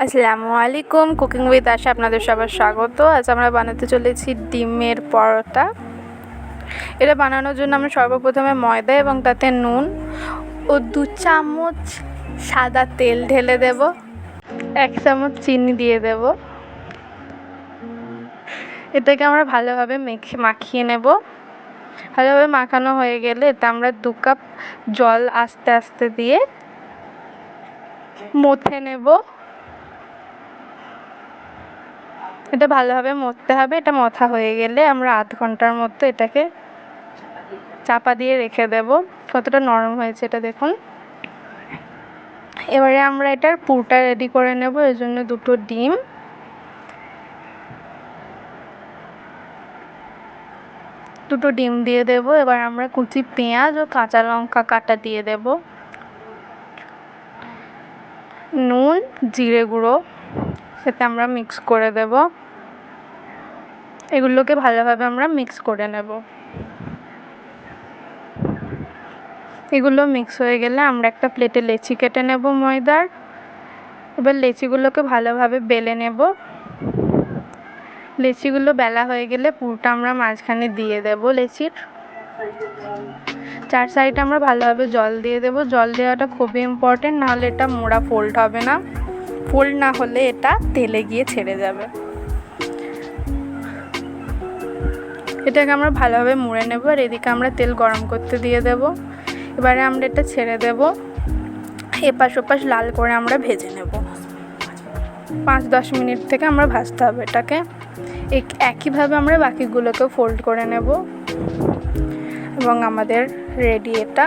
আসসালামু আলাইকুম, cooking with আশা আপনাদের সবার স্বাগত। আজ আমরা বানাতে চলেছি ডিমের পরোটা। এটা বানানোর জন্য আমরা সর্বপ্রথমে ময়দা এবং তাতে নুন ও 2 চামচ সাদা তেল ঢেলে দেব, 1 চামচ চিনি দিয়ে দেব। এটাকে আমরা ভালোভাবে মাখিয়ে নেব। ভালোভাবে মাখানো হয়ে গেলে এতে আমরা 2 কাপ জল আস্তে আস্তে দিয়ে মথে নেব। এটা ভালোভাবে মথতে হবে। এটা মথা হয়ে গেলে আমরা আধ ঘন্টার মতো এটাকে চাপা দিয়ে রেখে দেব। কতটা নরম হয়েছে এটা দেখুন। এবারে আমরা এটার পুরটা রেডি করে নেব। এর জন্য 2টো ডিম, দিয়ে দেব। এবার আমরা কুচি পেঁয়াজ ও কাঁচা লঙ্কা কাটা দিয়ে দেব। নুন, জিরে গুঁড়ো সাথে আমরা মিক্স করে দেব। এগুলোকে ভালোভাবে আমরা মিক্স করে নেব। এগুলো মিক্স হয়ে গেলে আমরা একটা প্লেটে লেচি কেটে নেব ময়দার। এবার লেচিগুলোকে ভালোভাবে বেলে নেব। লেচিগুলো বেলা হয়ে গেলে পুরটা আমরা মাঝখানে দিয়ে দেব লেচির। 4 সাইডে আমরা ভালোভাবে জল দিয়ে দেব। জল দেওয়াটা খুবই ইম্পর্টেন্ট, নাহলে এটা মোড়া ফোল্ড হবে না। ফোল্ড না হলে এটা তেলে গিয়ে ছেড়ে যাবে। এটাকে আমরা ভালোভাবে মুড়ে নেব। আর এদিকে আমরা তেল গরম করতে দিয়ে দেব। এবারে আমরা এটা ছেড়ে দেব। এপাশ ওপাশ লাল করে আমরা ভেজে নেব। 5-10 মিনিট থেকে আমরা ভাজতে হবে এটাকে। একইভাবে আমরা বাকিগুলোকেও ফোল্ড করে নেব এবং আমাদের রেডি এটা।